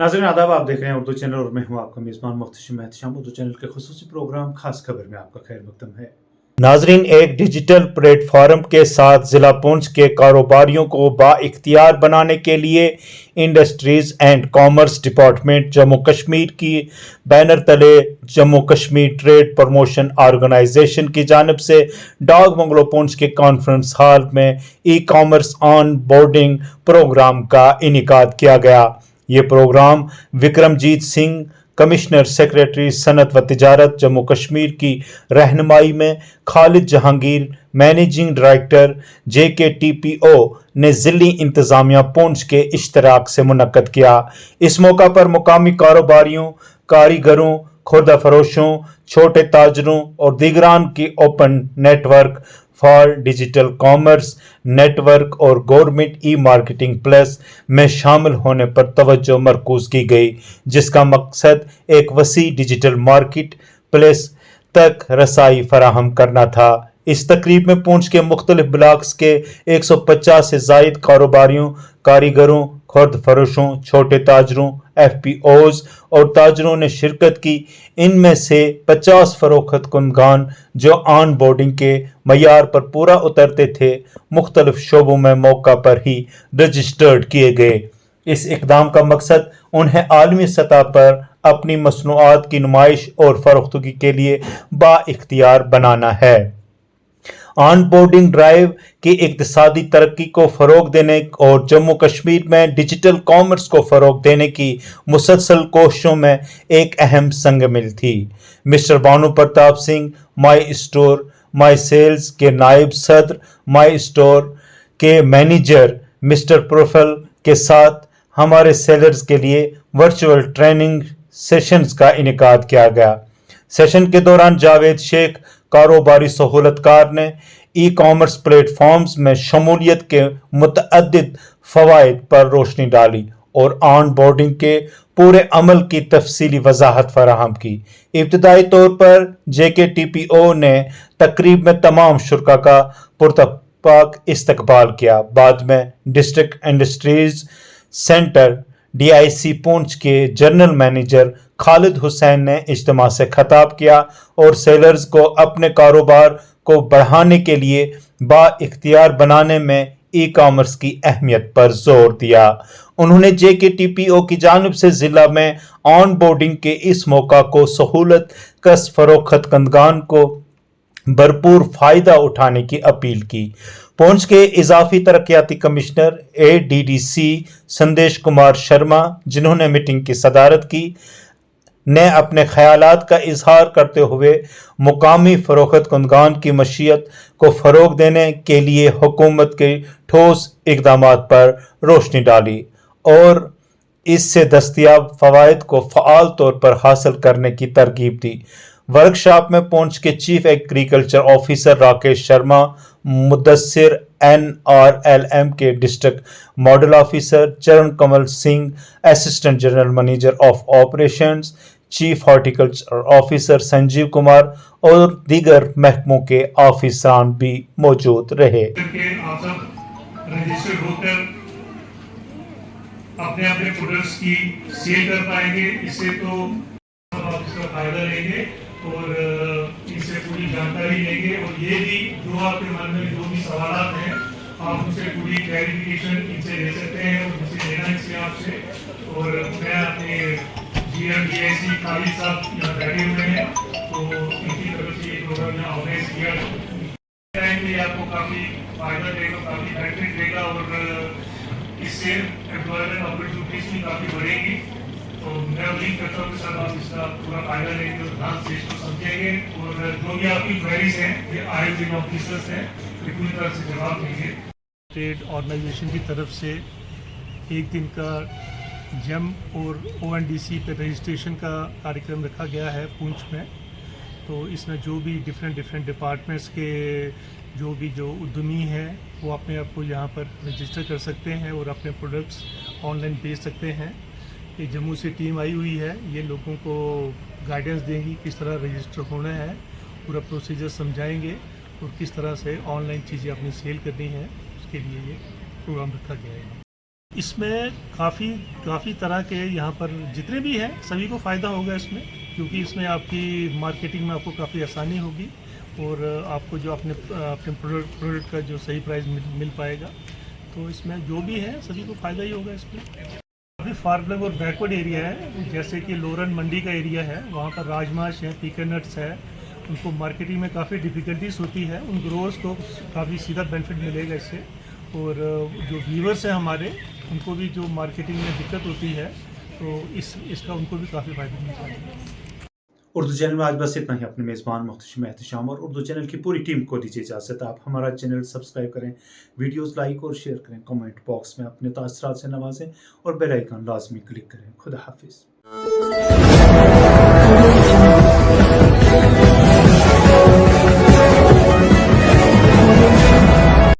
नाज़रीन आदाब, आप देख रहे हैं उर्दू चैनल और मैं हूं आपका मेज़बान मुख्तशिम एहतशाम। उर्दू चैनल के खुसूसी प्रोग्राम खास खबर में आपका खैर मकदम है। नाज़रीन, एक डिजिटल प्लेटफॉर्म के साथ ज़िला पुंछ के कारोबारियों को बाइख्तियार बनाने के लिए industries and commerce department Jammu Kashmir की बैनर तले Jammu Kashmir trade promotion organisation की जानिब से डाक बंगलो पुंछ के कॉन्फ्रेंस हॉल में e commerce onboarding programme का इनेकाद किया गया। ये programme Vikramjit Singh, commissioner secretary सनत व तिजारत जम्मू कश्मीर की रहनुमाई में Khalid Jahangir, managing director JKTPO ने ज़िली इंतज़ामिया पुंछ के इश्तराक से मुनक्कद किया। इस मौका पर मुकामी कारोबारियों, कारीगरों, खुर्दा फरोशों, छोटे ताजरों और दीगरान की open network for digital commerce network और गवर्नमेंट ई मार्केटिंग प्लस में शामिल होने पर तवज्जो मरकूज की गई, जिसका मकसद एक वसी डिजिटल मार्केट प्लेस तक रसाई फराहम करना था। इस तकरीब में पुंछ के मुख्तलिफ ब्लॉक्स के 150 से जायद कारोबारियों, कारीगरों, खुर्द फरोशों, छोटे ताजरों, FPOs और ताजरों ने शिरकत की। इनमें से 50 फरोख्त कुंदगान जो ऑन बोर्डिंग के मयार पर पूरा उतरते थे, मुख्तलिफ शोबों में मौका पर ही रजिस्टर्ड किए गए। इस इक़दाम का मकसद उन्हें आलमी सतह पर अपनी मसनूआत की नुमाइश और फरोख्तगी के लिए बाइख्तियार बनाना है। ऑन बोर्डिंग ड्राइव की इक्तिसादी तरक्की को फ़रोग देने और जम्मू कश्मीर में डिजिटल कॉमर्स को फ़रोग देने की मुसलसल कोशिशों में एक अहम संग-मिल थी। Mister Bhanu Pratap Singh, my store my sales के नायब सदर, माई स्टोर के मैनेजर मिस्टर प्रोफल के साथ हमारे सेलर्स के लिए वर्चुअल ट्रेनिंग सेशंस का इनेकाद किया गया। सेशन के दौरान जावेद शेख, कारोबारी सहूलतकार, ने ई कॉमर्स प्लेटफॉर्म्स में शमूलियत के मुतअद्दिद फ़वाइद पर रोशनी डाली और ऑन बोर्डिंग के पूरे अमल की तफसीली वजाहत फराहम की। इब्तदाई तौर पर JKTPO ने तकरीब में तमाम शुरका का पुरतपाक इस्तकबाल किया। बाद में district industries centre DIC Poonch के जनरल मैनेजर खालिद हुसैन ने इज्तिमा से खिताब किया और सेलर्स को अपने कारोबार को बढ़ाने के लिए बाइख्तियार बनाने में ई कॉमर्स की अहमियत पर जोर दिया। उन्होंने JKTPO की जानिब से ज़िला में ऑन बोर्डिंग के इस मौका को सहूलत कस फरोख्त कंदगान को भरपूर फ़ायदा उठाने की अपील की। पुंछ के इजाफी तरक्याती कमिश्नर ADDC संदेश कुमार शर्मा, जिन्होंने मीटिंग की सदारत की, ने अपने ख्यालात का इजहार करते हुए मुकामी फरोख्त कुंदगान की मशीयत को फ़रोग देने के लिए हुकूमत के ठोस इक़दामात पर रोशनी डाली और इससे दस्तयाब फ़वाइद को फ़आल तौर पर हासिल करने की तरगीब दी। वर्कशॉप में पुंछ के chief agriculture officer Rakesh Sharma, Mudassir NRLM के district model officer Charan Kamal Singh, assistant general manager of operations, chief horticulture officer Sanjeev Kumar और दीगर महकमों के ऑफिसरान भी मौजूद रहे। अपने प्रोडक्ट्स की सेल कर पाएंगे, इससे तो आप इसका फायदा लेंगे और इससे पूरी जानकारी लेंगे और ये भी जो आपके मन में जो भी सवाल हैं आप उनसे पूरी क्लैरिफिकेशन इनसे ले सकते हैं और मुझसे लेना इससे आपसे। और मैं अपने GM DIC खालिद साहब यहाँ बैठे हुए हैं, तो इनकी तरफ से ये प्रोग्राम यहाँ ऑर्गेनाइज किया टाइम में आपको काफ़ी फायदा देगा, काफ़ी बेनिफिट देगा और इससे एम्प्लॉयमेंट अपॉर्चुनिटीज भी काफ़ी बढ़ेगी। तो मैं उम्मीद करता हूँ कि सब आप इसका पूरा फायदा लेंगे और ध्यान से इसको समझेंगे और जो भी आपकी क्वेरीज हैं ये IOD ऑफिसर्स हैं ये पूरी तरह से जवाब देंगे। ट्रेड ऑर्गेनाइजेशन की तरफ से एक दिन का JEM और ONDC पे रजिस्ट्रेशन का कार्यक्रम रखा गया है पुंछ में। तो इसमें जो भी डिफरेंट डिपार्टमेंट्स के जो उद्यमी हैं वो अपने आप को यहाँ पर रजिस्टर कर सकते हैं और अपने प्रोडक्ट्स ऑनलाइन बेच सकते हैं। ये जम्मू से टीम आई हुई है, ये लोगों को गाइडेंस देंगी किस तरह रजिस्टर होना है, पूरा प्रोसीजर समझाएंगे और किस तरह से ऑनलाइन चीज़ें अपनी सेल करनी है, उसके लिए ये प्रोग्राम रखा गया है। اس میں کافی طرح کے یہاں پر جتنے بھی ہیں سبھی کو فائدہ ہوگا اس میں، کیونکہ اس میں آپ کی مارکیٹنگ میں آپ کو کافی آسانی ہوگی اور آپ کو جو اپنے پروڈکٹ کا جو صحیح پرائز مل پائے گا، تو اس میں جو بھی ہے سبھی کو فائدہ ہی ہوگا اس میں۔ کافی فارمنگ اور بیکورڈ ایریا ہے، جیسے کہ لورن منڈی کا ایریا ہے، وہاں پر راجماش ہے، پیکن نٹس ہے، ان کو مارکیٹنگ میں کافی ڈیفیکلٹیز ہوتی ہے، ان گروورس کو کافی سیدھا بینیفٹ ملے گا اس سے، اور جو ویورس ہیں ہمارے ان کو بھی جو مارکیٹنگ میں دقت ہوتی ہے تو اس کا ان کو بھی کافی فائدہ مل جائے گا۔ اردو چینل میں آج بس اتنا ہی۔ اپنے میزبان محتشم احتشام اور اردو چینل کی پوری ٹیم کو دیجیے اجازت۔ آپ ہمارا چینل سبسکرائب کریں، ویڈیوز لائک اور شیئر کریں، کمنٹ باکس میں اپنے تاثرات سے نوازیں اور بیل آئیکن لازمی کلک کریں۔ خدا حافظ۔